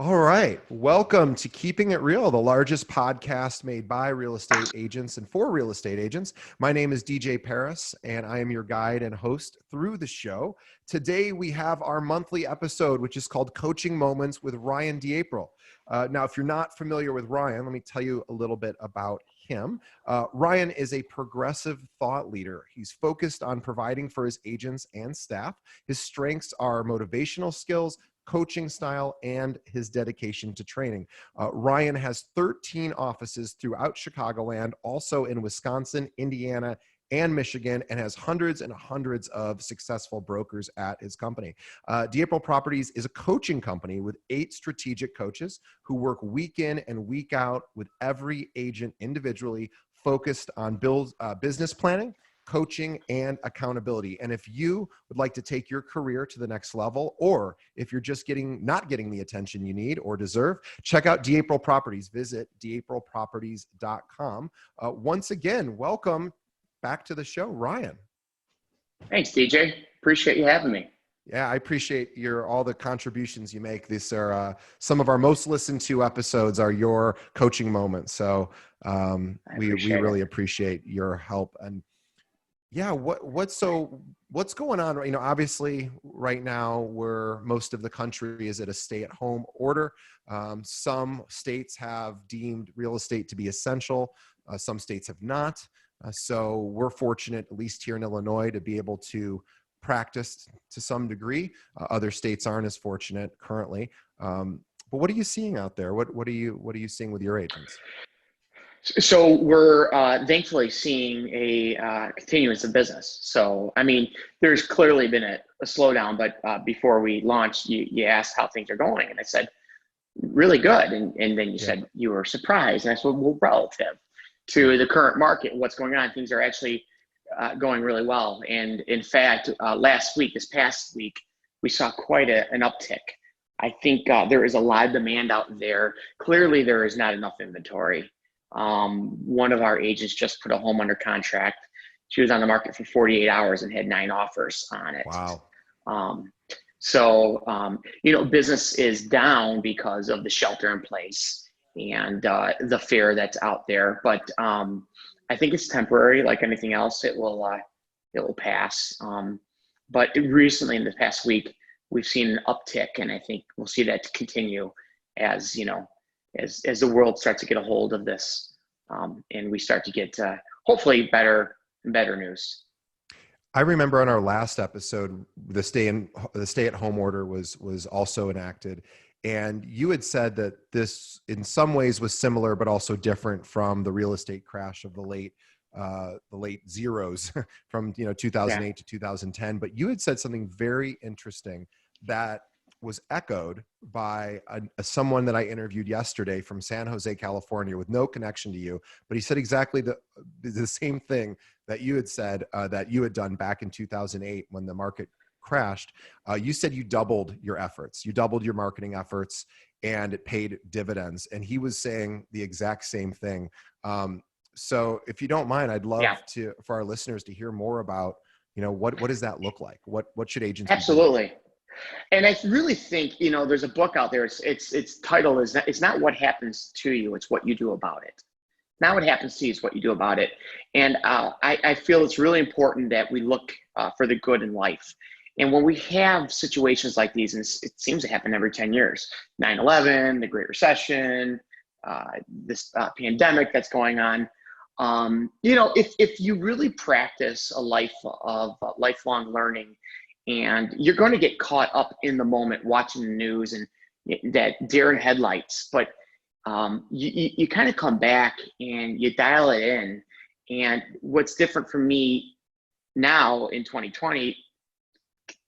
All right. Welcome to Keeping It Real, the largest podcast made by real estate agents and for real estate agents. My name is DJ Paris, and I am your guide and host through the show. Today, we have our monthly episode, which is called Coaching Moments with Ryan DeApril. Now, if you're not familiar with Ryan, let me tell you a little bit about him. Ryan is a progressive thought leader. He's focused on providing for his agents and staff. His strengths are motivational skills, coaching style, and his dedication to training. Ryan has 13 offices throughout Chicagoland, also in Wisconsin, Indiana, and Michigan, and has hundreds and hundreds of successful brokers at his company. DeApril Properties is a coaching company with 8 strategic coaches who work week in and week out with every agent individually, focused on business planning, coaching, and accountability. And if you would like to take your career to the next level, or if you're just not getting the attention you need or deserve, check out DeApril Properties. Visit deaprilproperties.com. Once again, welcome back to the show, Ryan. Thanks, DJ. Appreciate you having me. Yeah, I appreciate all the contributions you make. These are some of our most listened to episodes are your coaching moments. So we really appreciate your help. And yeah, what's going on? You know, obviously right now most of the country is at a stay-at-home order. Some states have deemed real estate to be essential. Some states have not. So we're fortunate, at least here in Illinois, to be able to practice to some degree. Other states aren't as fortunate currently. But what are you seeing out there? What are you seeing with your agents? So we're thankfully seeing a continuance of business. So, I mean, there's clearly been a slowdown, but before we launched, you asked how things are going. And I said, really good. And then you said you were surprised. And I said, well, relative to the current market, what's going on, things are actually going really well. And in fact, this past week, we saw quite an uptick. I think there is a lot of demand out there. Clearly, there is not enough inventory. One of our agents just put a home under contract. She was on the market for 48 hours and had 9 offers on it. Wow. Business is down because of the shelter in place and the fear that's out there. But I think it's temporary. Like anything else, it will pass. But recently, in the past week, we've seen an uptick, and I think we'll see that continue as the world starts to get a hold of this, and we start to get hopefully better news. I remember on our last episode, the stay-at-home order was also enacted, and you had said that this, in some ways, was similar but also different from the real estate crash of the late zeros from 2008 to 2010. But you had said something very interesting that was echoed by someone that I interviewed yesterday from San Jose, California, with no connection to you, but he said exactly the same thing that you had said that you had done back in 2008 when the market crashed. You said you doubled your efforts, you doubled your marketing efforts, and it paid dividends. And he was saying the exact same thing. So if you don't mind, I'd love for our listeners to hear more about, what does that look like? What should agents Absolutely. be doing? And I really think, there's a book out there. Its title is it's not what happens to you, it's what you do about it. Not what happens to you, it's what you do about it. And I feel it's really important that we look for the good in life. And when we have situations like these, and it seems to happen every 10 years, 9/11, the Great Recession, this pandemic that's going on, if you really practice a life of lifelong learning, and you're going to get caught up in the moment watching the news and that deer in headlights, but you kind of come back and you dial it in. And what's different for me now in 2020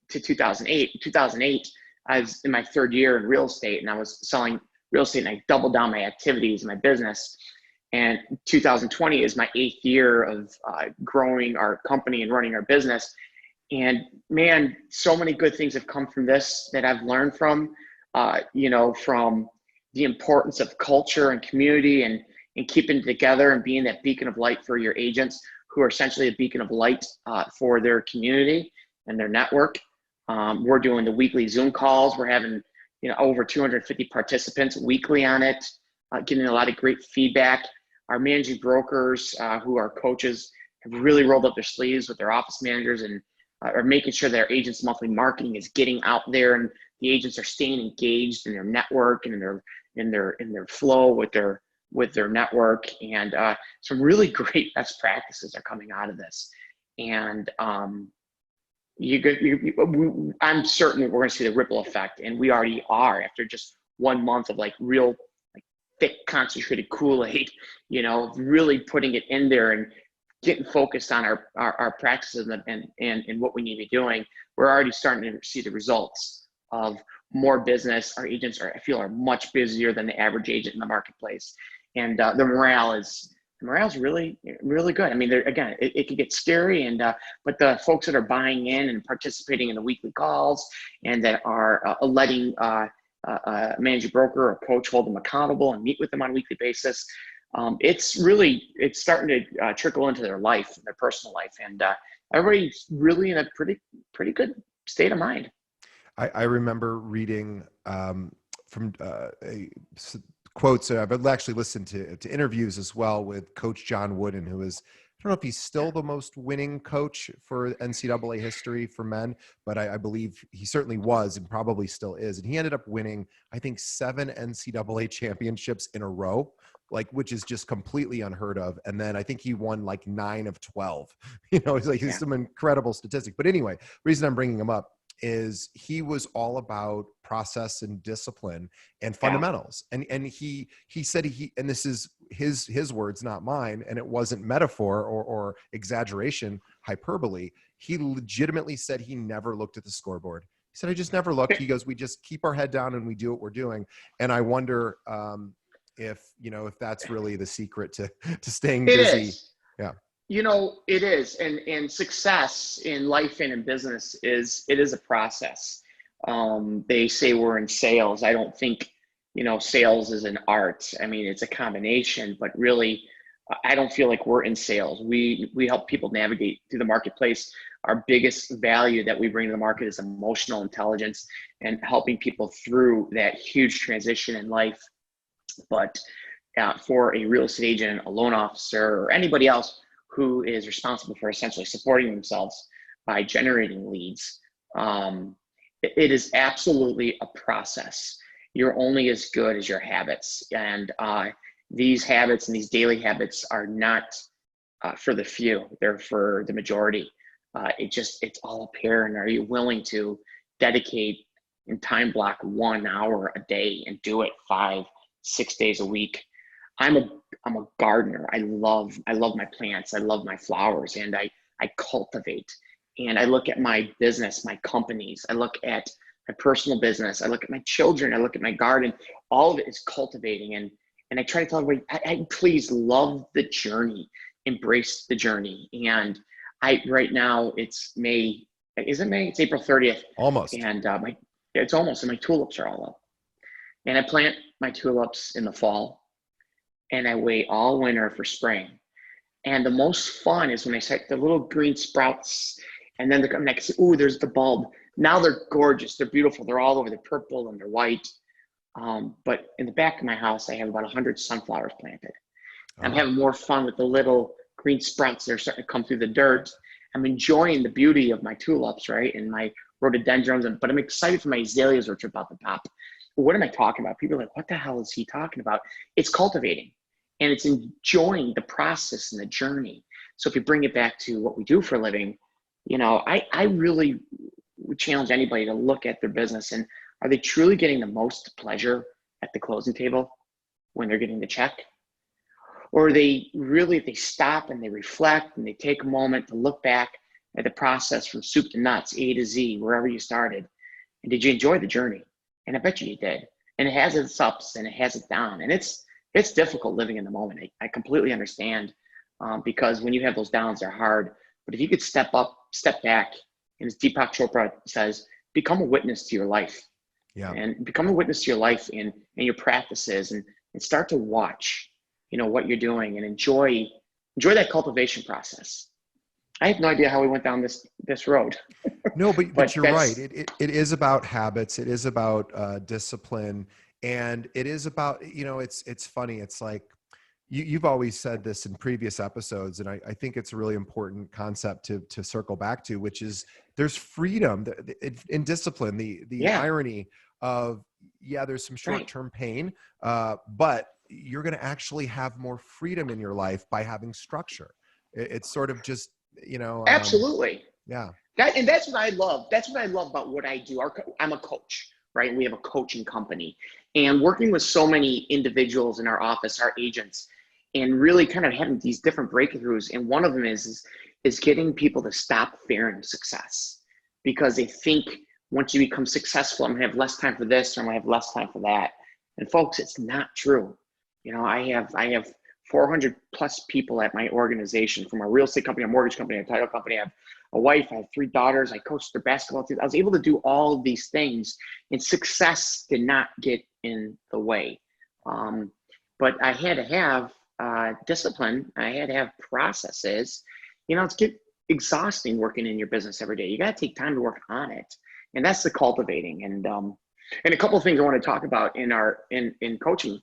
to 2008, I was in my 3rd year in real estate, and I was selling real estate, and I doubled down my activities in my business. And 2020 is my 8th year of growing our company and running our business. And man, so many good things have come from this that I've learned from the importance of culture and community and keeping it together and being that beacon of light for your agents, who are essentially a beacon of light for their community and their network. We're doing the weekly Zoom calls. We're having over 250 participants weekly on it, getting a lot of great feedback. Our managing brokers, who are coaches, have really rolled up their sleeves with their office managers and are making sure their agents' monthly marketing is getting out there, and the agents are staying engaged in their network and in their flow with their network. And some really great best practices are coming out of this. And I'm certain that we're going to see the ripple effect, and we already are after just 1 month of real thick concentrated Kool-Aid, really putting it in there and getting focused on our practices and what we need to be doing. We're already starting to see the results of more business. Our agents I feel are much busier than the average agent in the marketplace. And the morale is really, really good. I mean, again, it can get scary, but the folks that are buying in and participating in the weekly calls and that are letting a managing broker or coach hold them accountable and meet with them on a weekly basis, it's starting to trickle into their life, their personal life, and everybody's really in a pretty good state of mind. I remember reading from quotes. I've actually listened to interviews as well with Coach John Wooden, who is, I don't know if he's still the most winning coach for NCAA history for men, but I believe he certainly was and probably still is. And he ended up winning, I think, 7 NCAA championships in a row, which is just completely unheard of. And then I think he won 9 of 12. It's some incredible statistic. But anyway, the reason I'm bringing him up is he was all about process and discipline and fundamentals. And he said and this is his words, not mine, and it wasn't metaphor or exaggeration, hyperbole. He legitimately said he never looked at the scoreboard. He said, I just never looked. He goes, we just keep our head down and we do what we're doing. And I wonder if that's really the secret to staying busy. It is. Yeah. It is, and success in life and in business is a process. They say we're in sales. I don't think, sales is an art. I mean, it's a combination, but really, I don't feel like we're in sales. We help people navigate through the marketplace. Our biggest value that we bring to the market is emotional intelligence and helping people through that huge transition in life. But for a real estate agent, a loan officer, or anybody else who is responsible for essentially supporting themselves by generating leads, it is absolutely a process. You're only as good as your habits. And these habits and these daily habits are not for the few, they're for the majority. It's all apparent. Are you willing to dedicate and time block 1 hour a day and do it 5-6 days a week? I'm a gardener. I love my plants. I love my flowers, and I cultivate. And I look at my business, my companies. I look at my personal business. I look at my children. I look at my garden. All of it is cultivating. And I try to tell everybody, I please love the journey, embrace the journey. And right now it's May. Is it May? It's April 30th. Almost. And it's almost. And my tulips are all up. And I plant my tulips in the fall. And I wait all winter for spring. And the most fun is when I start the little green sprouts, and then they're coming next. Ooh, there's the bulb. Now they're gorgeous. They're beautiful. They're all over. They're purple and they're white. But in the back of my house, I have about 100 sunflowers planted. I'm having more fun with the little green sprouts that are starting to come through the dirt. I'm enjoying the beauty of my tulips, right, and my rhododendrons. But I'm excited for my azaleas, which are about to pop. What am I talking about? People are like, what the hell is he talking about? It's cultivating. And it's enjoying the process and the journey. So if you bring it back to what we do for a living, I really would challenge anybody to look at their business and are they truly getting the most pleasure at the closing table when they're getting the check? Or are they really, if they stop and they reflect and they take a moment to look back at the process from soup to nuts, A to Z, wherever you started, and did you enjoy the journey? And I bet you did. And it has its ups and it has its downs. And it's difficult living in the moment. I completely understand because when you have those downs, they're hard. But if you could step back, and as Deepak Chopra says, become a witness to your life. Yeah. And become a witness to your life and your practices and start to watch, what you're doing and enjoy that cultivation process. I have no idea how we went down this road. No, but But you're right. that's It is about habits. It is about discipline, and it is about, it's funny. It's like you've always said this in previous episodes, and I think it's a really important concept to circle back to, which is there's freedom in discipline. The yeah, irony of, yeah, there's some short right. term pain, but you're going to actually have more freedom in your life by having structure. It's sort of just, Absolutely. yeah. And that's what I love. That's what I love about what I do. I'm a coach, right? We have a coaching company, and working with so many individuals in our office, our agents, and really kind of having these different breakthroughs. And one of them is getting people to stop fearing success, because they think once you become successful, I'm gonna have less time for this, or I'm gonna have less time for that. And folks, it's not true. I have 400 plus people at my organization, from a real estate company, a mortgage company, a title company. I have a wife, I have 3 daughters, I coached their basketball team. I was able to do all of these things, and success did not get in the way. But I had to have discipline. I had to have processes. It's get exhausting working in your business every day. You got to take time to work on it, and that's the cultivating. And a couple of things I want to talk about in coaching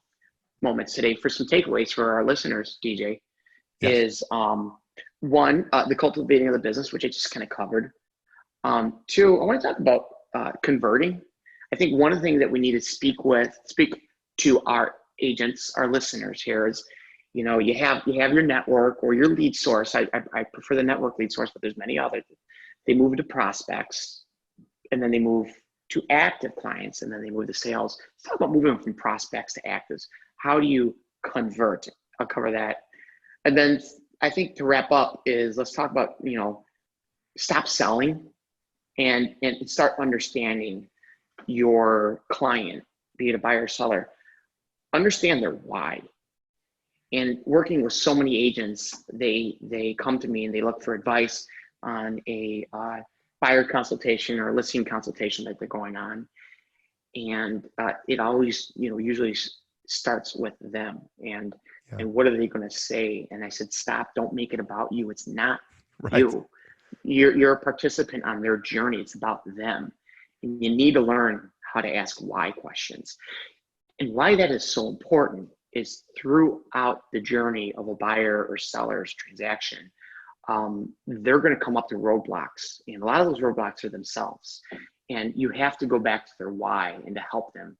moments today for some takeaways for our listeners, DJ, Yes. is one, the cultivating of the business, which I just kind of covered. Two, I want to talk about converting. I think one of the things that we need to speak to our agents, our listeners here is, you have your network or your lead source. I prefer the network lead source, but there's many others. They move to prospects, and then they move to active clients, and then they move to sales. Let's talk about moving from prospects to actives. How do you convert? I'll cover that. And then I think to wrap up is, let's talk about, stop selling and start understanding your client, be it a buyer or seller. Understand their why. And working with so many agents, they come to me and they look for advice on a buyer consultation or listing consultation that they're going on. And it always, usually starts with them. And what are they going to say? And I said, stop, don't make it about you. It's not Right. you. You're a participant on their journey. It's about them. And you need to learn how to ask why questions. And why that is so important is throughout the journey of a buyer or seller's transaction, they're going to come up to roadblocks. And a lot of those roadblocks are themselves. And you have to go back to their why and to help them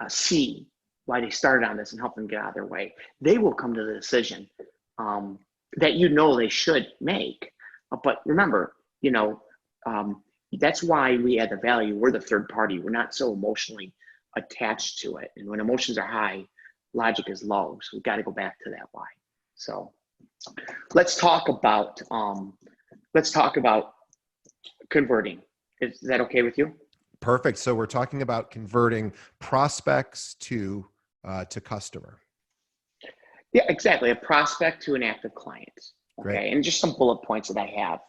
see why they started on this and help them get out of their way. They will come to the decision that they should make. But remember, that's why we add the value. We're the third party. We're not so emotionally attached to it. And when emotions are high, logic is low. So we've got to go back to that why. So let's talk about converting. Is that okay with you? Perfect. So we're talking about converting prospects to customer. Yeah, exactly. A prospect to an active client. Okay. Great. And just some bullet points that I have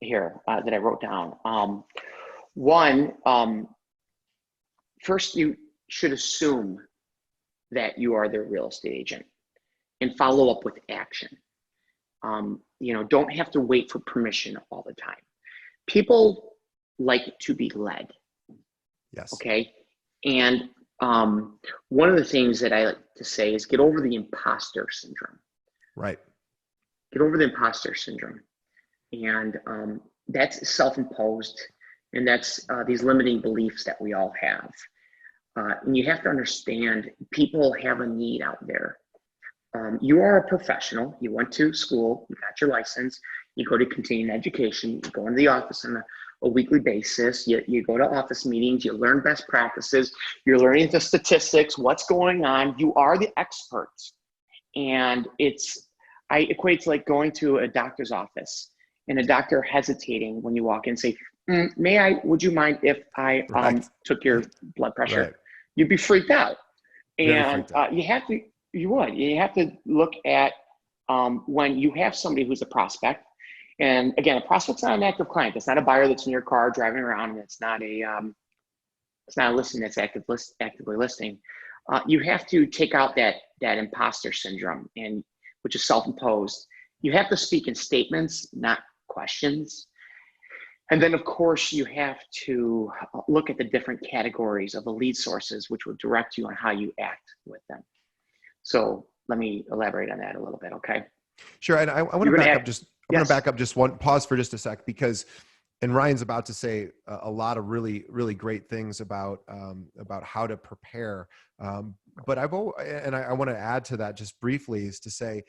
here that I wrote down. One, first, you should assume that you are their real estate agent and follow up with action. Don't have to wait for permission all the time. People like to be led. Yes. Okay. And one of the things that I like to say is get over the imposter syndrome. Right. Get over the imposter syndrome. And that's self-imposed. And that's these limiting beliefs that we all have. And you have to understand, people have a need out there. You are a professional. You went to school, you got your license, you go to continuing education, you go into the office on a weekly basis, you go to office meetings, you learn best practices, you're learning the statistics, what's going on. You are the experts. And I equate to like going to a doctor's office and a doctor hesitating when you walk in and say, would you mind if I took your blood pressure? Right. You'd be freaked out. Very And freaked out. you have to look at when you have somebody who's a prospect. And again, a prospect's not an active client. It's not a buyer that's in your car driving around, and it's not a listing that's actively listing. You have to take out that imposter syndrome, which is self-imposed. You have to speak in statements, not questions. And then, of course, you have to look at the different categories of the lead sources, which will direct you on how you act with them. So let me elaborate on that a little bit, okay? Sure. And I want to You're going to back act, up just, I'm going to yes. back up just one pause for just a sec, because, and Ryan's about to say a lot of really, really great things about how to prepare. But I want to add to that just briefly, is to say,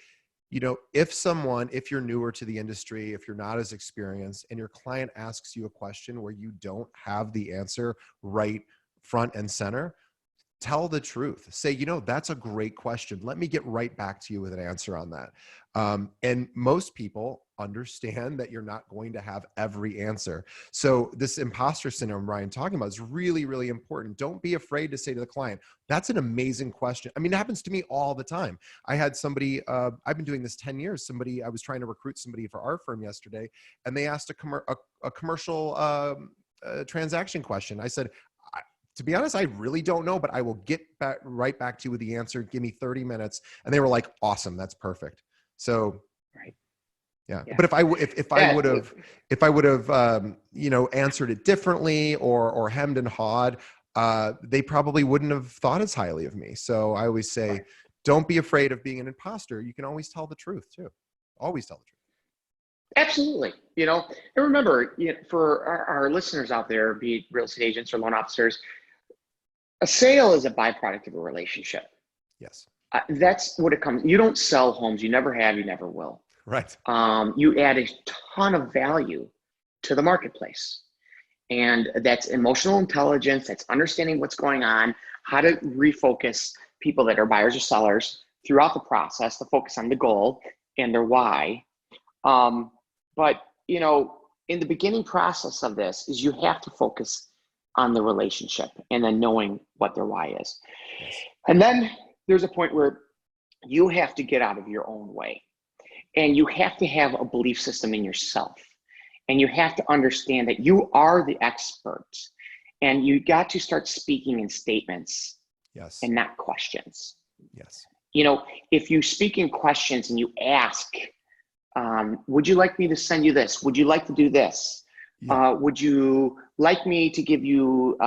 if you're newer to the industry, if you're not as experienced, and your client asks you a question where you don't have the answer right front and center, tell the truth. Say, that's a great question. Let me get right back to you with an answer on that. And most people understand that you're not going to have every answer. So this imposter syndrome Ryan talking about is really, really important. Don't be afraid to say to the client, that's an amazing question. I mean, it happens to me all the time. I had somebody, I've been doing this 10 years. I was trying to recruit somebody for our firm yesterday, and they asked a commercial transaction question. I said, to be honest, I really don't know, but I will get right back to you with the answer. Give me 30 minutes. And they were like, awesome. That's perfect. So, Right. yeah. Yeah. But if I would have, answered it differently or hemmed and hawed, they probably wouldn't have thought as highly of me. So I always say, Right. don't be afraid of being an imposter. You can always tell the truth too. Always tell the truth. Absolutely. And remember, for our listeners out there, be it real estate agents or loan officers, a sale is a byproduct of a relationship. Yes. That's what it comes. You don't sell homes. You never have. You never will. Right. You add a ton of value to the marketplace, and that's emotional intelligence. That's understanding what's going on, how to refocus people that are buyers or sellers throughout the process to focus on the goal and their why. But in the beginning process of this is you have to focus on the relationship and then knowing what their why is. Yes. And then there's a point where you have to get out of your own way, and you have to have a belief system in yourself, and you have to understand that you are the expert, and you got to start speaking in statements. Yes. And not questions. Yes. If you speak in questions and you ask, would you like me to send you this? Would you like to do this? Yeah. Would you like me to give you,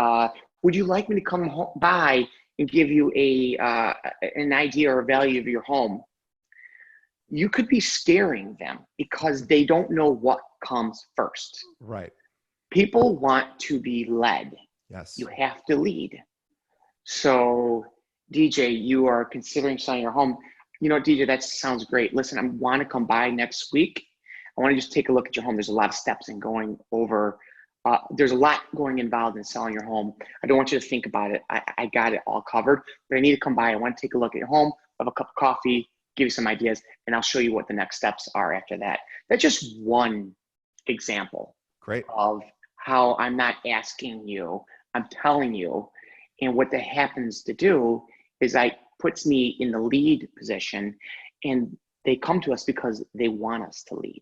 would you like me to come by and give you an idea or value of your home? You could be scaring them because they don't know what comes first. Right. People want to be led. Yes. You have to lead. So, DJ, you are considering selling your home. DJ, that sounds great. Listen, I want to come by next week. I want to just take a look at your home. There's a lot of steps in going over. There's a lot going involved in selling your home. I don't want you to think about it. I got it all covered, but I need to come by. I want to take a look at your home, have a cup of coffee, give you some ideas, and I'll show you what the next steps are after that. That's just one example. Great. Of how I'm not asking you, I'm telling you. And what that happens to do is puts me in the lead position, and they come to us because they want us to lead.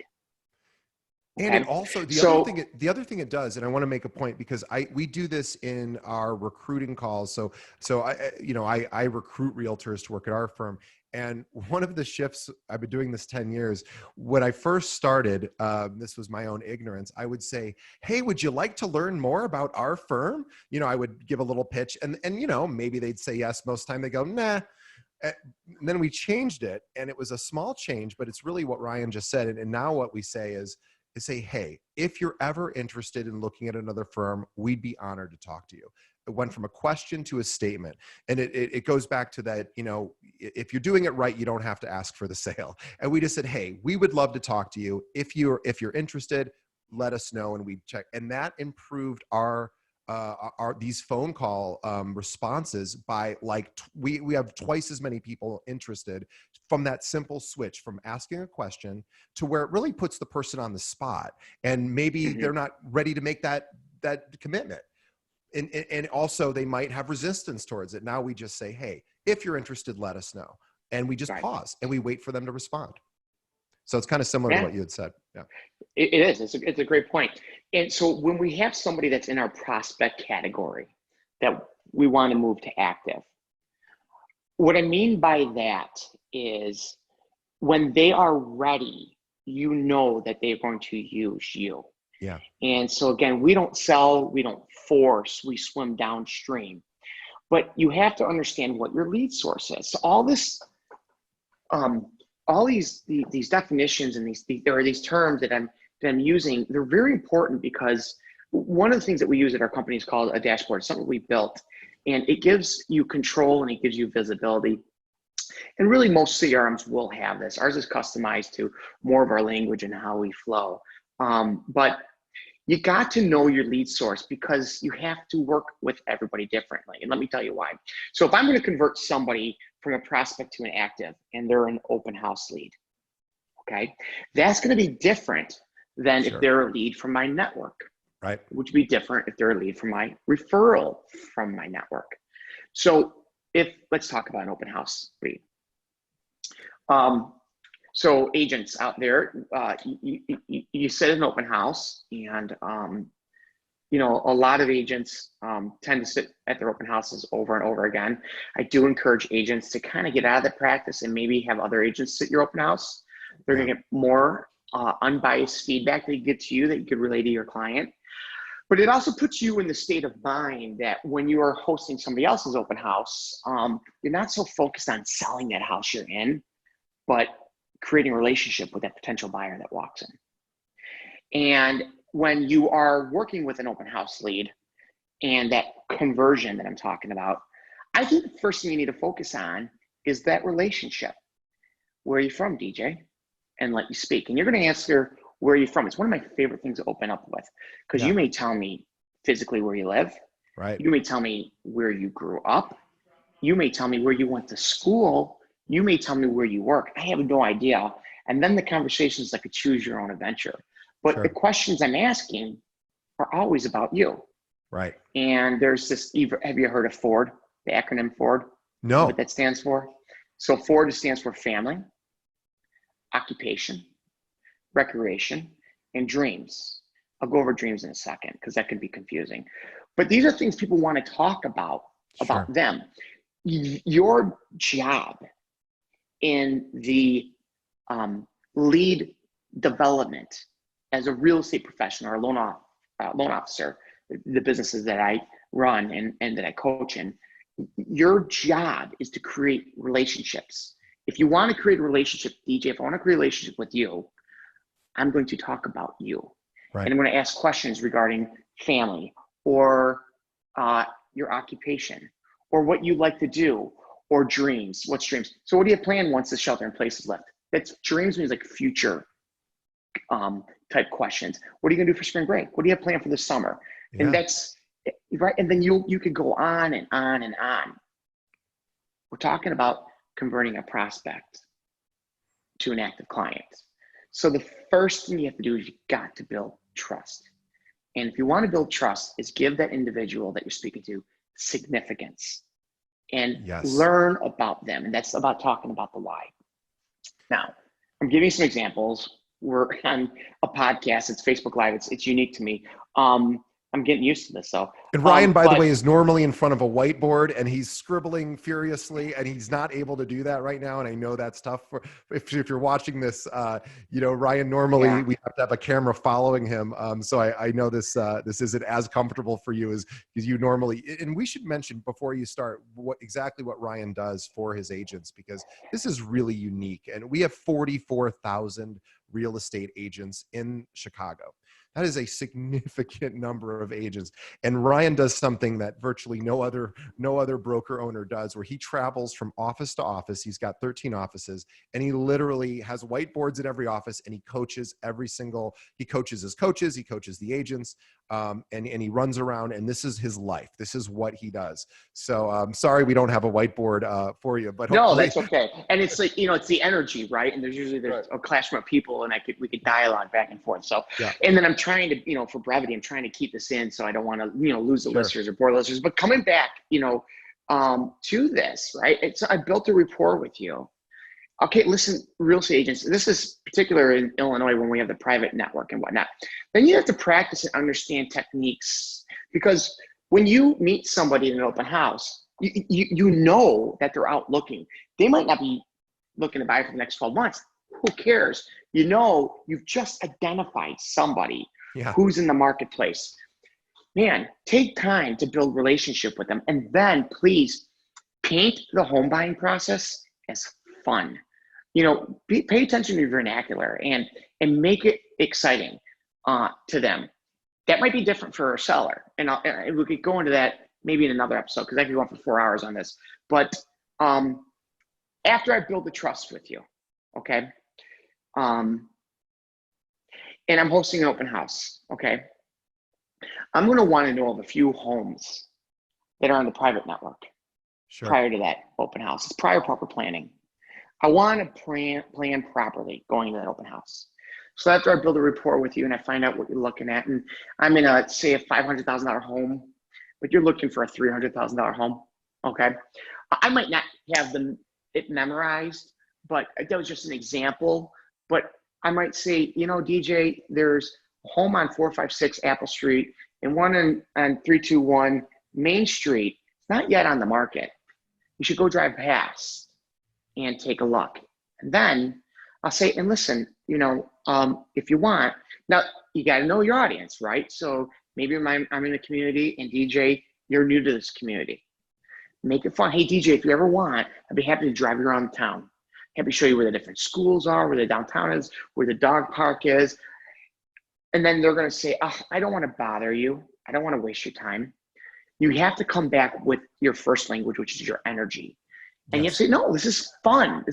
Okay? And it also, the other thing it does, and I want to make a point because we do this in our recruiting calls. So I recruit realtors to work at our firm. And one of the shifts, I've been doing this 10 years. When I first started, this was my own ignorance. I would say, hey, would you like to learn more about our firm? I would give a little pitch and maybe they'd say yes. Most of the time they go, nah. And then we changed it, and it was a small change, but it's really what Ryan just said. And now what we say is say, hey, if you're ever interested in looking at another firm, we'd be honored to talk to you. It went from a question to a statement. And it goes back to that, if you're doing it right, you don't have to ask for the sale. And we just said, hey, we would love to talk to you. If you're interested, let us know, and we check. And that improved these phone call responses by we have twice as many people interested from that simple switch from asking a question to where it really puts the person on the spot, and maybe they're not ready to make that commitment. And also they might have resistance towards it. Now we just say, hey, if you're interested, let us know. And we just pause and we wait for them to respond. So it's kind of similar to what you had said. Yeah. It is. It's a great point. And so when we have somebody that's in our prospect category that we want to move to active, what I mean by that is when they are ready you know that they're going to use you. Yeah. And so again, we don't sell, we don't force, we swim downstream. But you have to understand what your lead source is. So all this, all these definitions and these terms that I'm using, they're very important because one of the things that we use at our company is called a dashboard, something we built, and it gives you control and it gives you visibility. And really most CRMs will have this. Ours is customized to more of our language and how we flow. But you got to know your lead source because you have to work with everybody differently. And let me tell you why. So if I'm going to convert somebody from a prospect to an active and they're an open house lead, okay, that's going to be different than if they're a lead from my network, right? Which would be different if they're a lead from my referral from my network. So let's talk about an open house lead. So agents out there, you sit in an open house and, you know, a lot of agents tend to sit at their open houses over and over again. I do encourage agents to kind of get out of the practice and maybe have other agents sit your open house. They're going to get more unbiased feedback they get to you that you could relay to your client. But it also puts you in the state of mind that when you are hosting somebody else's open house, you're not so focused on selling that house you're in, but creating a relationship with that potential buyer that walks in. And when you are working with an open house lead and that conversion that I'm talking about, I think the first thing you need to focus on is that relationship. Where are you from, DJ? And let you speak. And you're going to answer, where are you from? It's one of my favorite things to open up with, because you may tell me physically where you live. Right. You may tell me where you grew up. You may tell me where you went to school. You may tell me where you work. I have no idea. And then the conversation is like a choose your own adventure. But the questions I'm asking are always about you. Right. And there's this, have you heard of Ford, the acronym Ford? No. What that stands for? So Ford stands for family, occupation, recreation, and dreams. I'll go over dreams in a second because that can be confusing. But these are things people want to talk about them. Your job in the lead development as a real estate professional or loan officer, the businesses that I run and that I coach in, your job is to create relationships. If you want to create a relationship, DJ, if I want to create a relationship with you, I'm going to talk about you. Right. And I'm going to ask questions regarding family or your occupation or what you like to do or dreams. What's dreams? So what do you plan once the shelter in place is lifted? That's dreams means like future type questions. What are you gonna do for spring break? What do you have planned for the summer? Yeah. And that's right. And then you could go on and on and on. We're talking about converting a prospect to an active client. So the first thing you have to do is you got to build trust. And if you want to build trust, is give that individual that you're speaking to significance and learn about them. And that's about talking about the why. Now, I'm giving you some examples. We're on a podcast. It's Facebook Live. It's unique to me. I'm getting used to this. So, and Ryan, by the way, is normally in front of a whiteboard and he's scribbling furiously, and he's not able to do that right now. And I know that's tough for if you're watching this. You know, Ryan normally we have to have a camera following him. So I know this isn't as comfortable for you as you normally. And we should mention before you start exactly what Ryan does for his agents, because this is really unique. And we have 44,000 real estate agents in Chicago. That is a significant number of agents. And Ryan does something that virtually no other broker owner does, where he travels from office to office. He's got 13 offices, and he literally has whiteboards at every office, and he coaches he coaches his coaches, he coaches the agents, and he runs around, and this is his life. This is what he does. So I'm sorry we don't have a whiteboard for you, but no, that's okay. And it's like, you know, it's the energy, right? And there's a clash of people, and we could dialogue back and forth. So, and then I'm trying to, you know, for brevity, I'm trying to keep this in, so I don't want to, you know, lose the listeners or bore listeners. But coming back, you know, to this, right? I built a rapport with you. Okay, listen, real estate agents, this is particular in Illinois when we have the private network and whatnot. Then you have to practice and understand techniques, because when you meet somebody in an open house, you know that they're out looking. They might not be looking to buy for the next 12 months. who cares? You know, you've just identified somebody Yeah. who's in the marketplace. Man, take time to build relationship with them. And then please paint the home buying process as fun. You know, pay attention to your vernacular and make it exciting to them. That might be different for a seller. And we could go into that maybe in another episode because I could go on for 4 hours on this. But after I build the trust with you, okay, and I'm hosting an open house, okay, I'm going to want to know of a few homes that are on the private network prior to that open house. It's prior proper planning. I want to plan properly going into that open house. So after I build a rapport with you and I find out what you're looking at, and I'm in a, say, a $500,000 home, but you're looking for a $300,000 home, okay? I might not have it memorized, but that was just an example. But I might say, you know, DJ, there's a home on 456 Apple Street and one on 321 Main Street. It's not yet on the market. You should go drive past and take a look. And then I'll say, and listen, you know, if you want, now you got to know your audience, right? So maybe I'm in the community and DJ, you're new to this community. Make it fun. Hey, DJ, if you ever want, I'd be happy to drive you around town. Happy to show you where the different schools are, where the downtown is, where the dog park is. And then they're going to say, oh, I don't want to bother you. I don't want to waste your time. You have to come back with your first language, which is your energy. And you have to say, no, this is fun.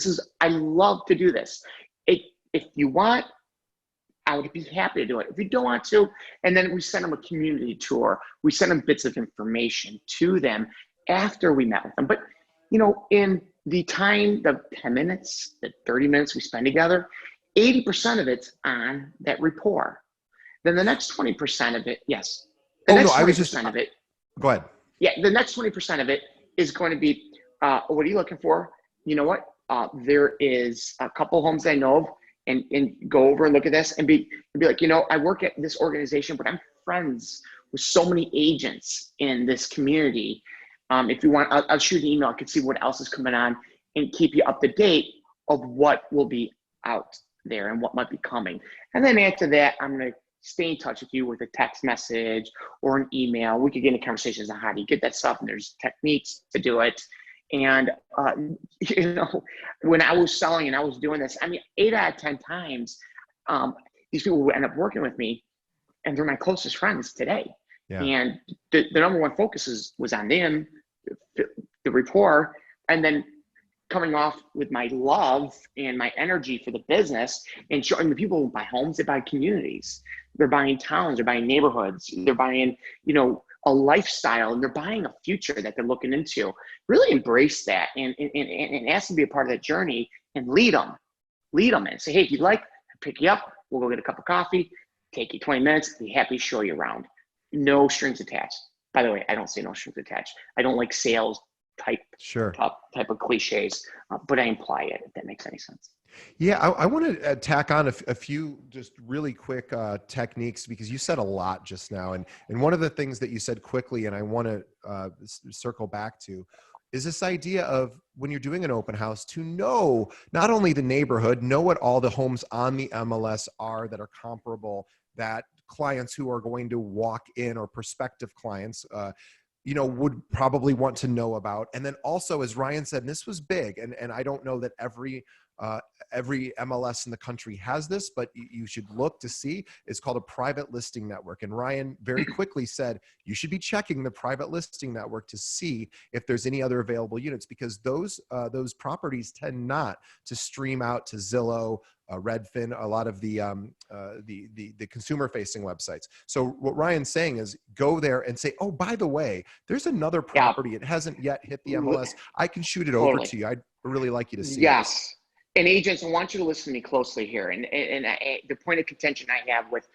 I love to do this. If you want, I would be happy to do it. If you don't want to, and then we send them a community tour. We send them bits of information to them after we met with them. But, you know, in the time, the 10 minutes, the 30 minutes we spend together, 80% of it's on that rapport. Then the next 20% of it, yes. The next 20% of it. Go ahead. Yeah, the next 20% of it is going to be, what are you looking for? You know what? There is a couple homes I know of, and go over and look at this and be like, you know, I work at this organization, but I'm friends with so many agents in this community. If you want, I'll shoot an email. I can see what else is coming on and keep you up to date of what will be out there and what might be coming. And then after that, I'm going to stay in touch with you with a text message or an email. We could get into conversations on how do you get that stuff, and there's techniques to do it. And, you know, when I was selling and I was doing this, I mean, 8 out of 10 times, these people would end up working with me, and they're my closest friends today. Yeah. And the number one focus was on them, the rapport, and then coming off with my love and my energy for the business and showing the people who buy homes, they buy communities, they're buying towns, they're buying neighborhoods, they're buying, you know, a lifestyle, and they're buying a future that they're looking into. Really embrace that and ask them to be a part of that journey and lead them and say, hey, if you'd like, I'll pick you up, we'll go get a cup of coffee, take you 20 minutes, be happy to show you around. No strings attached. By the way, I don't say no strings attached. I don't like sales type of cliches, but I imply it, if that makes any sense. Yeah, I want to tack on a few just really quick techniques, because you said a lot just now. And one of the things that you said quickly, and I want to circle back to, is this idea of when you're doing an open house to know not only the neighborhood, know what all the homes on the MLS are that are comparable, that clients who are going to walk in, or prospective clients, you know, would probably want to know about. And then also, as Ryan said, and this was big, and I don't know that every MLS in the country has this, but you should look to see. It's called a private listing network. And Ryan very quickly said, you should be checking the private listing network to see if there's any other available units, because those properties tend not to stream out to Zillow, Redfin, a lot of the consumer-facing websites. So what Ryan's saying is, go there and say, oh, by the way, there's another property. It hasn't yet hit the MLS. I can shoot it over to you. I'd really like you to see this. And agents, I want you to listen to me closely here. And the point of contention I have with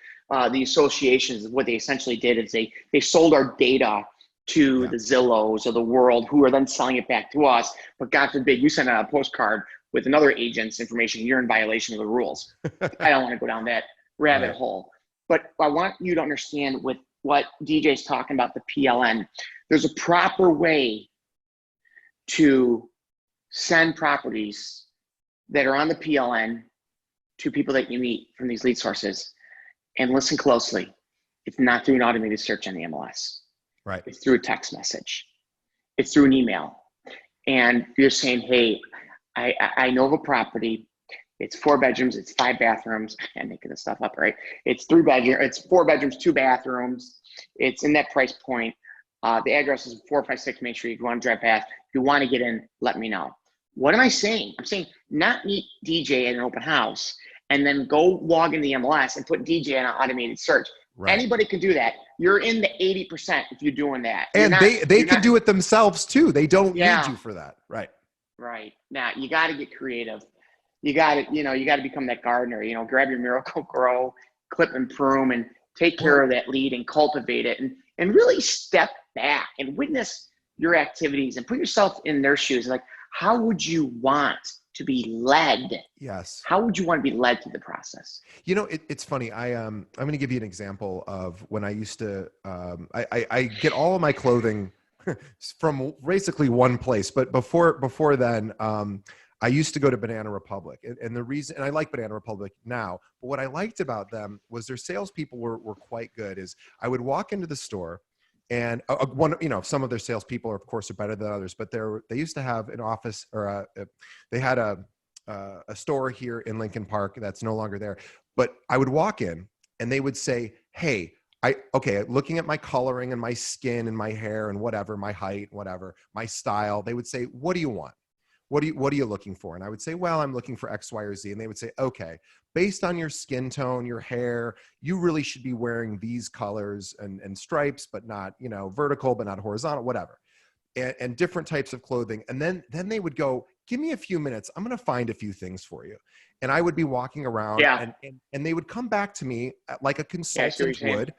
the associations, what they essentially did is they sold our data to the Zillows of the world, who are then selling it back to us. But God forbid you send out a postcard with another agent's information, you're in violation of the rules. I don't want to go down that rabbit hole. But I want you to understand with what DJ's talking about, the PLN, there's a proper way to send properties that are on the PLN to people that you meet from these lead sources, and listen closely, it's not through an automated search on the MLS. Right. It's through a text message. It's through an email. And you're saying, hey, I know of a property. It's 4 bedrooms. It's 5 bathrooms. I'm making this stuff up, right? It's 4 bedrooms, 2 bathrooms. It's in that price point. The address is 456 Main Street. If you want to drive past, if you want to get in, let me know. What am I saying? I'm saying not meet DJ at an open house and then go log in the MLS and put DJ in an automated search. Right. Anybody can do that. You're in the 80% if you're doing that. And they can do it themselves too. They don't need you for that. Right. Right. Now you got to get creative. You got to become that gardener, grab your Miracle-Gro, clip and prune, and take care of that lead and cultivate it, and really step back and witness your activities and put yourself in their shoes. Like, how would you want to be led? Yes. How would you want to be led through the process? It's funny. I'm going to give you an example of when I used to, I get all of my clothing from basically one place, but before then, I used to go to Banana Republic, and the reason, and I like Banana Republic now, but what I liked about them was their salespeople were quite good. Is I would walk into the store, and some of their salespeople are, of course, are better than others, but they used to have an office, or they had a store here in Lincoln Park that's no longer there. But I would walk in, and they would say, "Hey, looking at my coloring and my skin and my hair and whatever, my height, whatever, my style," they would say, "What do you want? What are you looking for?" And I would say, "Well, I'm looking for X, Y, or Z." And they would say, "Okay, based on your skin tone, your hair, you really should be wearing these colors and stripes, but not, vertical, but not horizontal, whatever, and different types of clothing." And then they would go, "Give me a few minutes. I'm going to find a few things for you." And I would be walking around, and they would come back to me like a consultant would.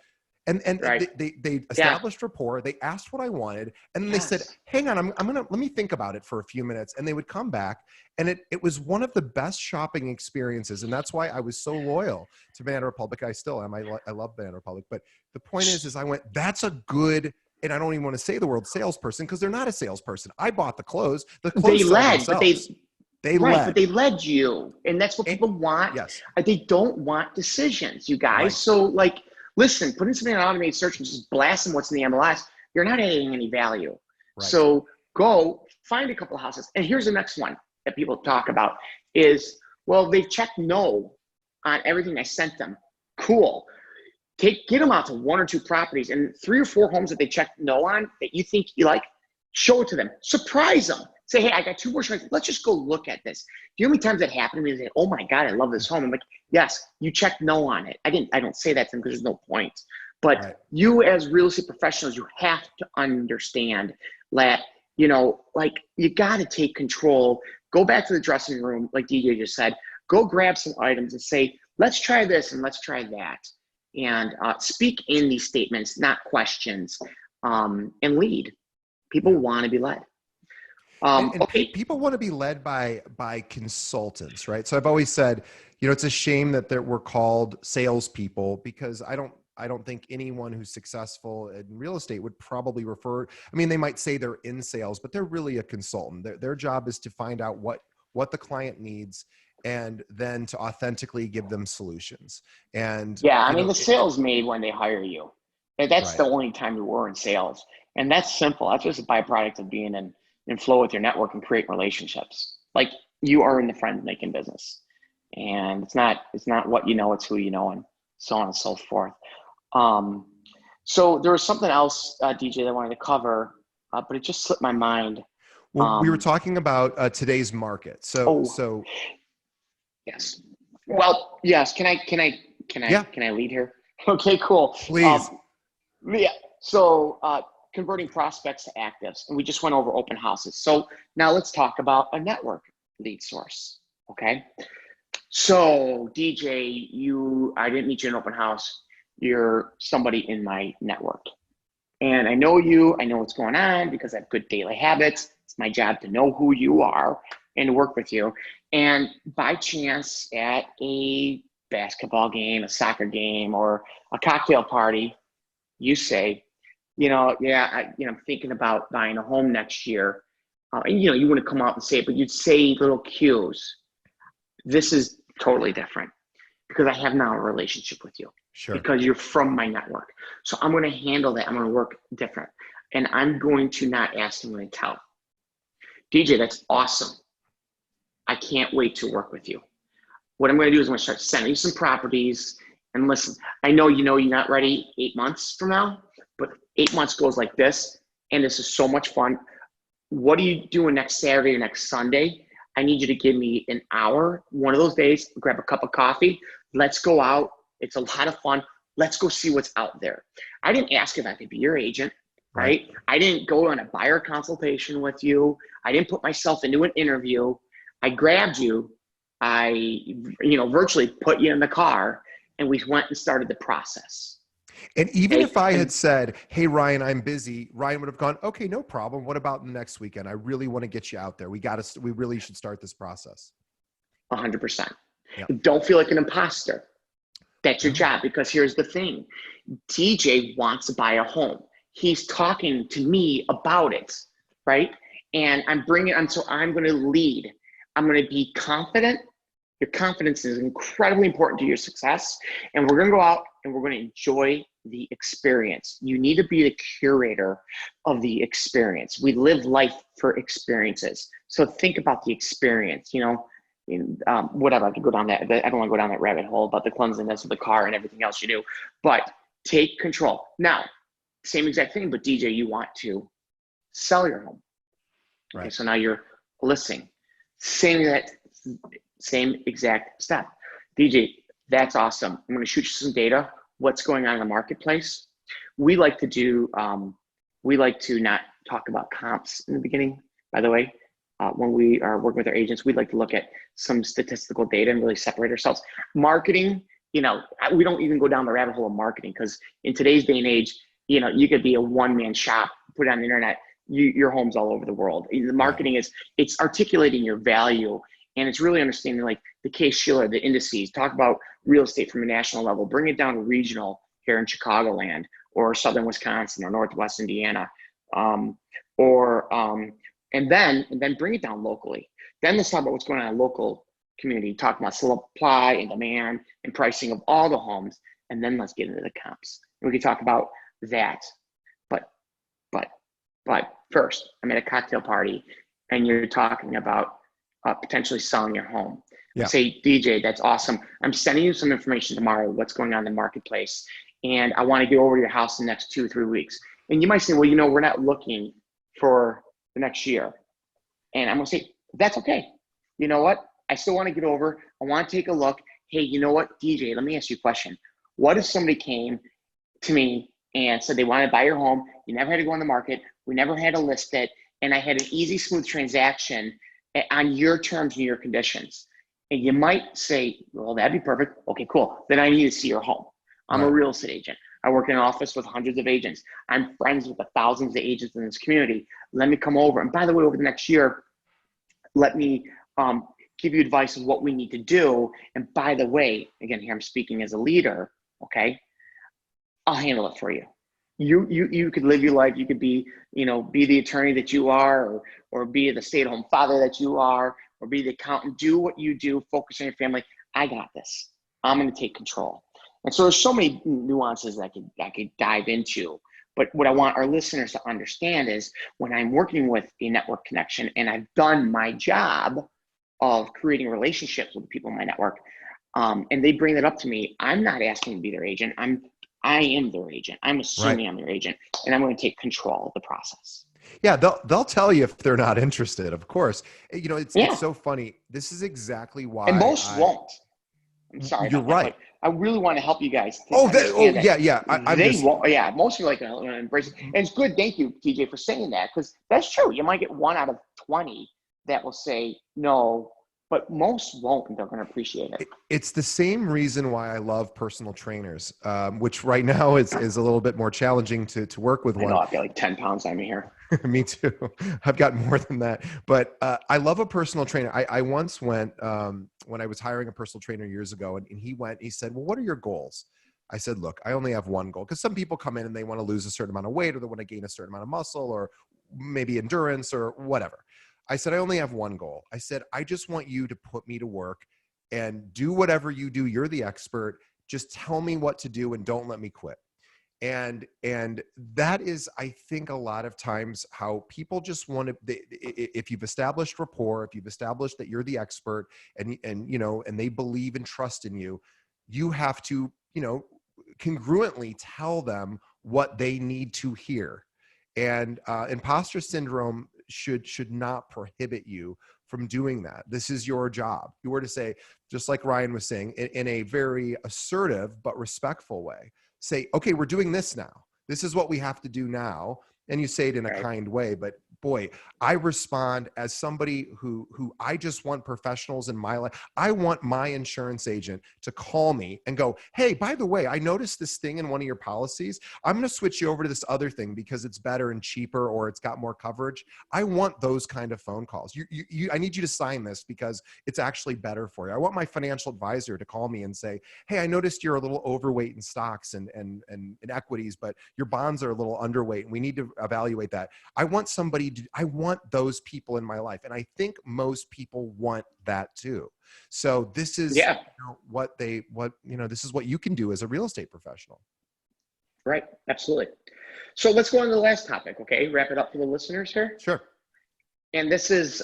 And right. they established rapport. They asked what I wanted, and then they said, "Hang on, let me think about it for a few minutes." And they would come back, and it was one of the best shopping experiences, and that's why I was so loyal to Banana Republic. I still am. I love Banana Republic. But the point is I went, that's a good. And I don't even want to say the word salesperson, because they're not a salesperson. I bought the clothes. The clothes sell themselves. They led. But they led you, and that's what people want. Yes. They don't want decisions, you guys. Right. So listen, putting something in an automated search and just blasting what's in the MLS, you're not adding any value. Right. So go find a couple of houses. And here's the next one that people talk about is, well, they've checked no on everything I sent them. Cool. Get them out to 1 or 2 properties, and 3 or 4 homes that they checked no on that you think you like, show it to them. Surprise them. Say, hey, I got 2 more showings. Let's just go look at this. Do you know how many times that happened to me? They say, oh my God, I love this home. I'm like, yes, you checked no on it. I don't say that to them because there's no point. But you as real estate professionals, you have to understand that, you got to take control. Go back to the dressing room, like DJ just said. Go grab some items and say, let's try this and let's try that. And speak in these statements, not questions, and lead. People want to be led. And people want to be led by consultants, right? So I've always said, it's a shame that we're called salespeople, because I don't think anyone who's successful in real estate would probably they might say they're in sales, but they're really a consultant. Their job is to find out what the client needs, and then to authentically give them solutions. And the sale's made when they hire you. And that's the only time you were in sales. And that's simple. That's just a byproduct of being in flow with your network and create relationships. Like, you are in the friend making business. And it's not what you know, it's who you know, and so on and so forth. So there was something else, DJ, that I wanted to cover, but it just slipped my mind. Well, we were talking about today's market. So yes. Well, yes. Can I lead here? Okay, cool. Please. So converting prospects to actives, and we just went over open houses. So now let's talk about a network lead source. Okay. So DJ, I didn't meet you in an open house. You're somebody in my network, and I know you. I know what's going on because I have good daily habits. It's my job to know who you are and to work with you. And by chance, at a basketball game, a soccer game, or a cocktail party, you say, I'm thinking about buying a home next year. And you wouldn't come out and say it, but you'd say little cues. This is totally different because I have now a relationship with you Sure. because you're from my network. So I'm going to handle that. I'm going to work different. And I'm going to not ask, I'm going to tell. DJ, that's awesome. I can't wait to work with you. What I'm going to do is I'm going to start sending you some properties. And listen, I know you're not ready 8 months from now, but 8 months goes like this. And this is so much fun. What are you doing next Saturday or next Sunday? I need you to give me an hour, one of those days, grab a cup of coffee. Let's go out. It's a lot of fun. Let's go see what's out there. I didn't ask if I could be your agent, right? I didn't go on a buyer consultation with you. I didn't put myself into an interview. I grabbed you. I, virtually put you in the car and we went and started the process. And even Okay. if I had said, hey, Ryan, I'm busy, Ryan would have gone, okay, no problem. What about next weekend? I really want to get you out there. We really should start this process. 100%. Yeah. Don't feel like an imposter. That's your No. job, because here's the thing. DJ wants to buy a home. He's talking to me about it, right? And I'm going to lead. I'm going to be confident. Your confidence is incredibly important to your success. And we're going to go out and we're going to enjoy the experience. You need to be the curator of the experience. We live life for experiences. So think about the experience, whatever. I could go down that. I don't want to go down that rabbit hole about the cleanliness of the car and everything else you do, but take control. Now, same exact thing, but DJ, you want to sell your home. Right. Okay, so now you're listing. Same exact step. DJ, that's awesome. I'm going to shoot you some data. What's going on in the marketplace? We like to not talk about comps in the beginning, by the way. When we are working with our agents, we'd like to look at some statistical data and really separate ourselves. Marketing, we don't even go down the rabbit hole of marketing, because in today's day and age, you could be a one-man shop, put it on the internet, your home's all over the world. The marketing it's articulating your value, and it's really understanding like the Case-Shiller, the indices, talk about real estate from a national level, bring it down to regional here in Chicagoland or Southern Wisconsin or Northwest Indiana, and then bring it down locally. Then let's talk about what's going on in local community, talk about supply and demand and pricing of all the homes. And then let's get into the comps. And we can talk about that. But first, I'm at a cocktail party and you're talking about potentially selling your home. Yeah. Say, DJ, that's awesome. I'm sending you some information tomorrow, what's going on in the marketplace. And I want to get over to your house in the next 2 or 3 weeks. And you might say, well, we're not looking for the next year. And I'm going to say, that's okay. You know what? I still want to get over. I want to take a look. Hey, you know what, DJ, let me ask you a question. What if somebody came to me and said they wanted to buy your home? You never had to go on the market. We never had to list it. And I had an easy, smooth transaction on your terms and your conditions. And you might say, well, that'd be perfect. Okay, cool. Then I need to see your home. I'm a real estate agent. I work in an office with hundreds of agents. I'm friends with the thousands of agents in this community. Let me come over. And by the way, over the next year, let me give you advice on what we need to do. And by the way, again, here I'm speaking as a leader, okay? I'll handle it for you. You could live your life. You could be the attorney that you are, or be the stay-at-home father that you are, or be the accountant. Do what you do. Focus on your family. I got this. I'm going to take control. And so there's so many nuances that I could dive into. But what I want our listeners to understand is when I'm working with a network connection and I've done my job of creating relationships with the people in my network, and they bring that up to me, I'm not asking to be their agent. I am their agent. I'm assuming I'm their agent, and I'm going to take control of the process. Yeah, they'll tell you if they're not interested, of course. It's so funny. This is exactly why. And most won't. I'm sorry. You're right. But I really want to help you guys understand that. Yeah. Won't. Yeah, most people are going to embrace it. And it's good. Thank you, TJ, for saying that, because that's true. You might get 1 out of 20 that will say no, but most won't, and they're going to appreciate it. It's the same reason why I love personal trainers, which right now is a little bit more challenging to work with one. I know, I've got like 10 pounds on me here. Me too. I've got more than that. But I love a personal trainer. I once went, when I was hiring a personal trainer years ago, and he said, well, what are your goals? I said, look, I only have one goal, because some people come in and they want to lose a certain amount of weight, or they want to gain a certain amount of muscle, or maybe endurance or whatever. I said, I only have one goal. I said, I just want you to put me to work and do whatever you do. You're the expert. Just tell me what to do and don't let me quit. And that is, I think, a lot of times how people just want to, if you've established rapport, if you've established that you're the expert, and they believe and trust in you, you have to, congruently tell them what they need to hear. And imposter syndrome should not prohibit you from doing that. This is your job. You were to say, just like Ryan was saying, in a very assertive but respectful way, say, okay, we're doing this now. This is what we have to do now. And you say it in a kind way, but boy, I respond as somebody who I just want professionals in my life. I want my insurance agent to call me and go, hey, by the way, I noticed this thing in one of your policies. I'm going to switch you over to this other thing because it's better and cheaper, or it's got more coverage. I want those kind of phone calls. I need you to sign this because it's actually better for you. I want my financial advisor to call me and say, hey, I noticed you're a little overweight in stocks and equities, but your bonds are a little underweight and we need to evaluate that. I want those people in my life. And I think most people want that too. So this is this is what you can do as a real estate professional. Right. Absolutely. So let's go on to the last topic. Okay. Wrap it up for the listeners here. Sure. And this is,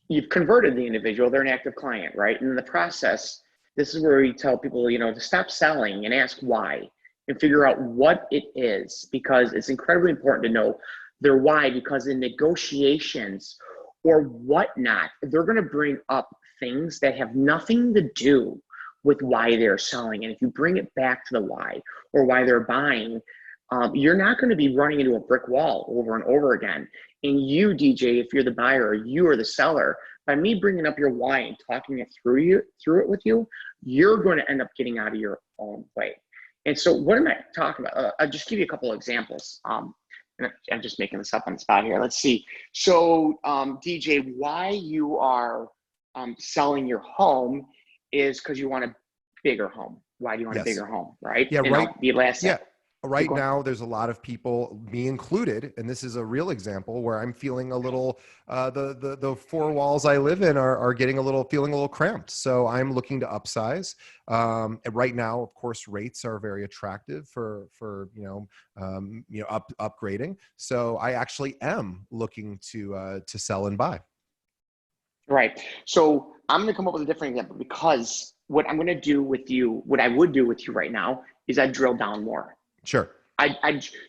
you've converted the individual, they're an active client, right? And in the process, this is where we tell people, to stop selling and ask why, and figure out what it is, because it's incredibly important to know their why, because in negotiations or whatnot, they're going to bring up things that have nothing to do with why they're selling. And if you bring it back to the why, or why they're buying, you're not going to be running into a brick wall over and over again. And you, DJ, if you're the buyer, or you are the seller, by me bringing up your why and talking it through it with you, you're going to end up getting out of your own way. And so what am I talking about? I'll just give you a couple of examples. I'm just making this up on the spot here. Let's see. So DJ, why you are selling your home is because you want a bigger home. Why do you want a bigger home, right? Yeah, and right. The last Right now, there's a lot of people, me included, and this is a real example where I'm feeling a little, the four walls I live in are feeling a little cramped. So I'm looking to upsize. And right now, of course, rates are very attractive for upgrading. So I actually am looking to sell and buy. Right. So I'm going to come up with a different example, because what I'm going to do with you, what I would do with you right now, is I'd drill down more. Sure.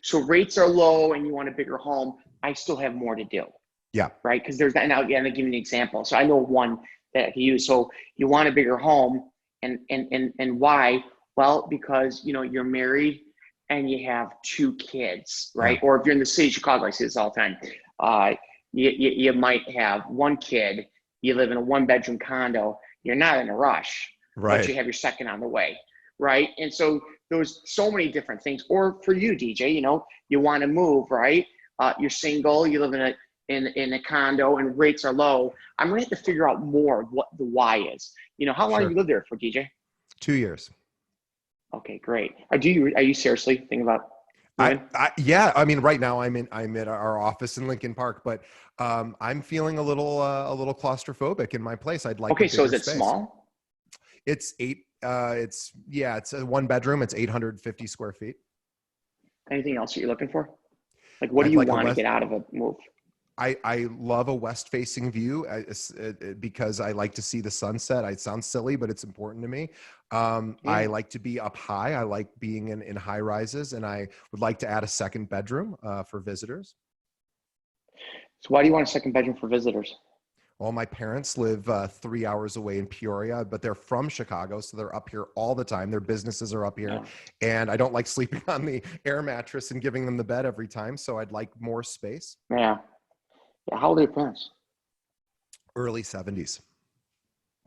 So rates are low and you want a bigger home, I still have more to do. Yeah. Right. Because there's that. Now, I'm going to give you an example. So I know one that I can use. So you want a bigger home, and why? Well, because, you're married and you have 2 kids, right? Yeah. Or if you're in the city of Chicago, I see this all the time. You might have 1 kid, you live in a 1-bedroom condo, you're not in a rush, right? But you have your second on the way. Right. And so there's so many different things. Or for you, DJ, you want to move, right? You're single, you live in a condo and rates are low. I'm going to have to figure out more what the why is. How long Sure. you live there for, DJ? 2 years. Okay, great. Are you seriously thinking about moving? Yeah. I mean, right now I'm at our office in Lincoln Park, but I'm feeling a little claustrophobic in my place. I'd like. Okay, so is it space. Small? It's it's a 1-bedroom. It's 850 square feet. Anything else that you're looking for? Like, what do you want to get out of a move? I love a west-facing view because I like to see the sunset. It sounds silly, but it's important to me. I like to be up high. I like being in high rises, and I would like to add a second bedroom for visitors. So why do you want a second bedroom for visitors? Well, my parents live 3 hours away in Peoria, but they're from Chicago, so they're up here all the time. Their businesses are up here, and I don't like sleeping on the air mattress and giving them the bed every time, so I'd like more space. Yeah. How old are your parents? Early 70s.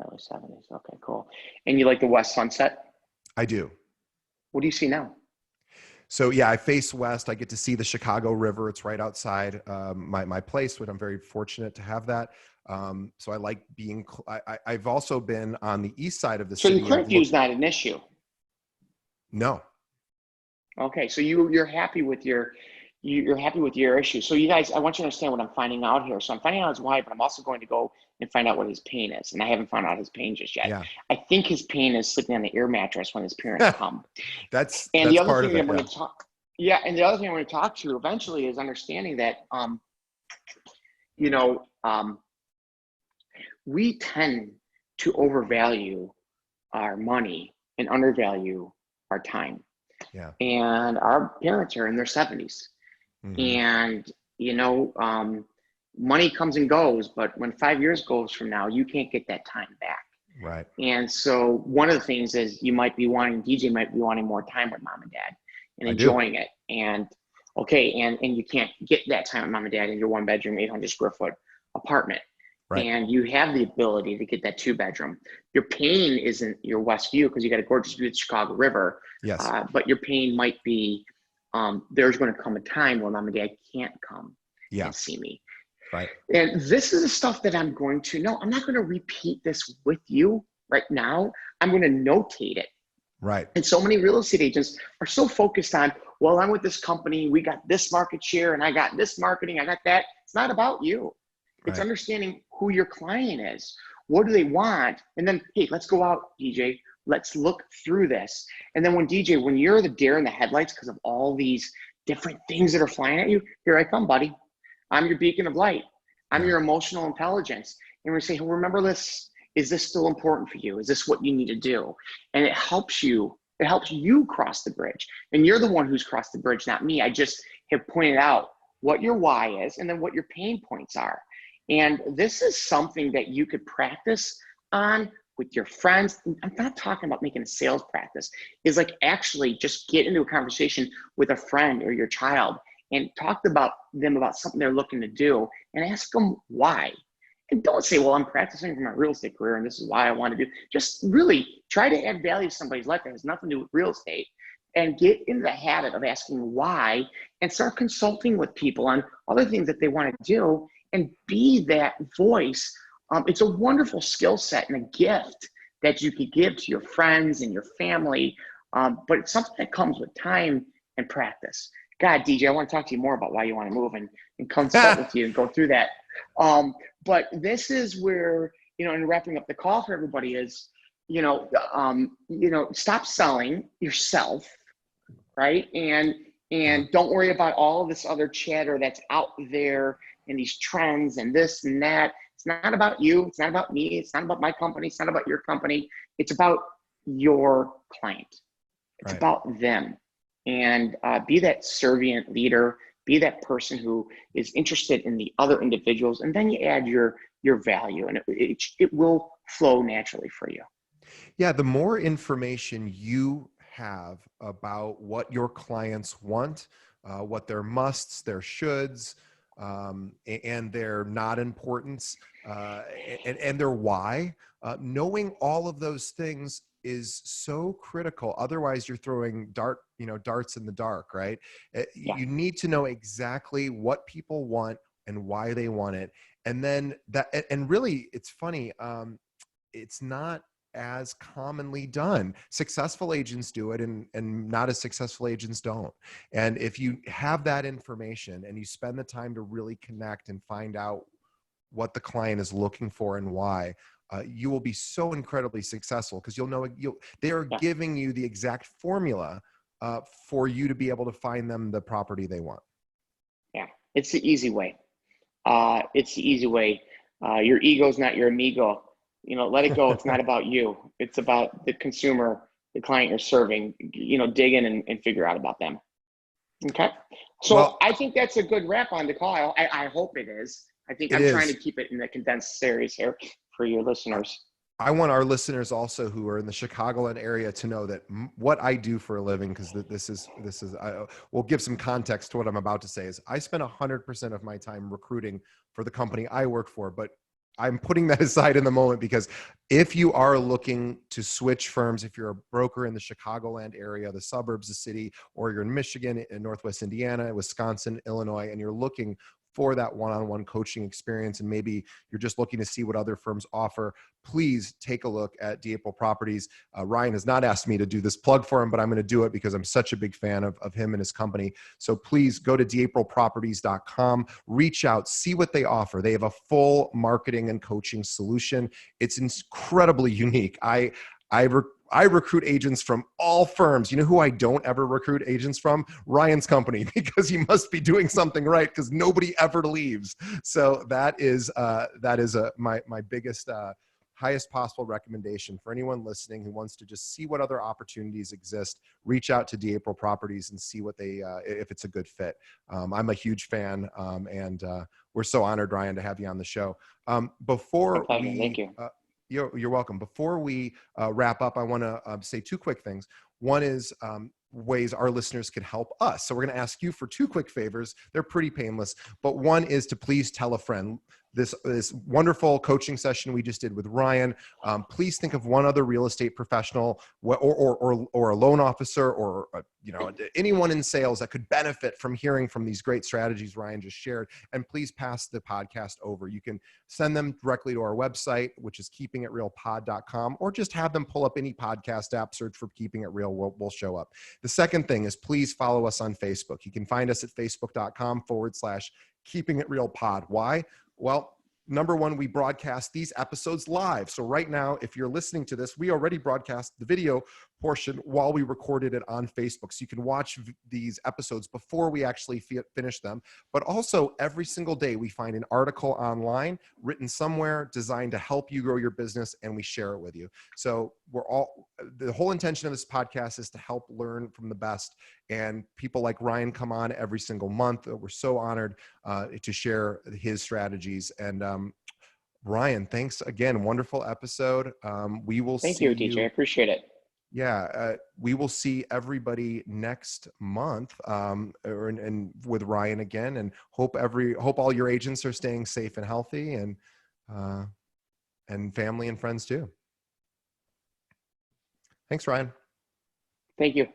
Early 70s. Okay, cool. And you like the west sunset? I do. What do you see now? So yeah, I face west. I get to see the Chicago River. It's right outside my place, which I'm very fortunate to have that. So I like being. I've also been on the east side of the city. So the current view is not an issue. No. Okay, so you're happy with your you're happy with your issue. So you guys, I want you to understand what I'm finding out here. So I'm finding out his why, but I'm also going to go and find out what his pain is. And I haven't found out his pain just yet. Yeah. I think his pain is sleeping on the air mattress when his parents come. And the that's other part thing of that it. I'm going Yeah. to talk, yeah, and the other thing I'm going to talk to eventually is understanding that, you know, we tend to overvalue our money and undervalue our time. Yeah. And our parents are in their 70s. Hmm. And, you know, money comes and goes, but when 5 years goes from now, you can't get that time back. Right. And so one of the things is you might be wanting, DJ might be wanting more time with mom and dad and I do. enjoying it. And okay, and you can't get that time with mom and dad in your 1 bedroom, 800 square foot apartment. Right. And you have the ability to get that 2 bedroom. Your pain isn't your West View because you got a gorgeous view of the Chicago River, Yes. but your pain might be there's going to come a time when mom and dad can't come Yeah. and see me. Right. And this is the stuff that I'm going to know. I'm not going to repeat this with you right now. I'm going to notate it. Right. And so many real estate agents are so focused on, well, I'm with this company, we got this market share, and I got this marketing, I got that. It's not about you. It's Right. understanding who your client is. What do they want? And then, hey, let's go out, DJ. Let's look through this. And then when you're the deer in the headlights because of all these different things that are flying at you, here I come, buddy. I'm your beacon of light. I'm Yeah. your emotional intelligence. And we say, hey, remember this. Is this still important for you? Is this what you need to do? And it helps you cross the bridge. And you're the one who's crossed the bridge, not me. I just have pointed out what your why is and then what your pain points are. And this is something that you could practice on with your friends. I'm not talking about making a sales practice. It's like actually just get into a conversation with a friend or your child and talk about them about something they're looking to do and ask them why. And don't say, well, I'm practicing for my real estate career and this is why I want to do. Just really try to add value to somebody's life that has nothing to do with real estate and get into the habit of asking why and start consulting with people on other things that they want to do and be that voice. It's a wonderful skill set and a gift that you could give to your friends and your family, but it's something that comes with time and practice. God, DJ, I want to talk to you more about why you want to move and consult with you and go through that. But this is where, and wrapping up the call for everybody is, stop selling yourself, right? And don't worry about all of this other chatter that's out there and these trends and this and that. It's not about you. It's not about me. It's not about my company. It's not about your company. It's about your client. It's about them. And be that servant leader, be that person who is interested in the other individuals, and then you add your value, and it will flow naturally for you. Yeah, the more information you have about what your clients want, what their musts, their shoulds, and their not importance, and their why, knowing all of those things is so critical. Otherwise, you're throwing darts in the dark, right? Yeah. You need to know exactly what people want and why they want it. And then and really, it's funny. It's not as commonly done. Successful agents do it and not as successful agents don't. And if you have that information and you spend the time to really connect and find out what the client is looking for and why, you will be so incredibly successful because they are giving you the exact formula for you to be able to find them the property they want. Yeah, it's the easy way. It's the easy way. Your ego's not your amigo. Let it go. It's not about you. It's about the consumer, the client you're serving. Dig in and figure out about them. Okay. So Well, I think that's a good wrap on the call. I hope it is. I think I'm trying to keep it in the condensed series here for your listeners. I want our listeners also who are in the Chicagoland area to know that what I do for a living, because we'll give some context to what I'm about to say, is I spend 100% of my time recruiting for the company I work for, but I'm putting that aside in the moment because if you are looking to switch firms, if you're a broker in the Chicagoland area, the suburbs, the city, or you're in Michigan, in Northwest Indiana, Wisconsin, Illinois, and you're looking for that one-on-one coaching experience, and maybe you're just looking to see what other firms offer, please take a look at DApril Properties. Ryan has not asked me to do this plug for him, but I'm going to do it because I'm such a big fan of him and his company. So please go to deaprilproperties.com, reach out, see what they offer. They have a full marketing and coaching solution. It's incredibly unique. I recruit agents from all firms. You know who I don't ever recruit agents from? Ryan's company, because he must be doing something right, because nobody ever leaves. So that is my biggest, highest possible recommendation for anyone listening who wants to just see what other opportunities exist. Reach out to DApril Properties and see what they, if it's a good fit. I'm a huge fan, and we're so honored, Ryan, to have you on the show. Before we, Thank you. You're welcome. Before we wrap up, I want to say two quick things. One is ways our listeners can help us. So we're going to ask you for two quick favors. They're pretty painless, but one is to please tell a friend. This wonderful coaching session we just did with Ryan. Please think of one other real estate professional or a loan officer, or anyone in sales that could benefit from hearing from these great strategies Ryan just shared. And please pass the podcast over. You can send them directly to our website, which is keepingitrealpod.com, or just have them pull up any podcast app, search for Keeping It Real. We'll show up. The second thing is, please follow us on Facebook. You can find us at facebook.com/Keeping It Real Pod. Why? Well, number one, we broadcast these episodes live. So right now, if you're listening to this, we already broadcast the video portion while we recorded it on Facebook. So you can watch these episodes before we actually finish them. But also, every single day, we find an article online written somewhere designed to help you grow your business, and we share it with you. So the whole intention of this podcast is to help learn from the best. And people like Ryan come on every single month. We're so honored to share his strategies. And Ryan, thanks again. Wonderful episode. We will see you. Thank you, DJ. I appreciate it. Yeah, we will see everybody next month, and with Ryan again. And hope all your agents are staying safe and healthy, and family and friends too. Thanks, Ryan. Thank you.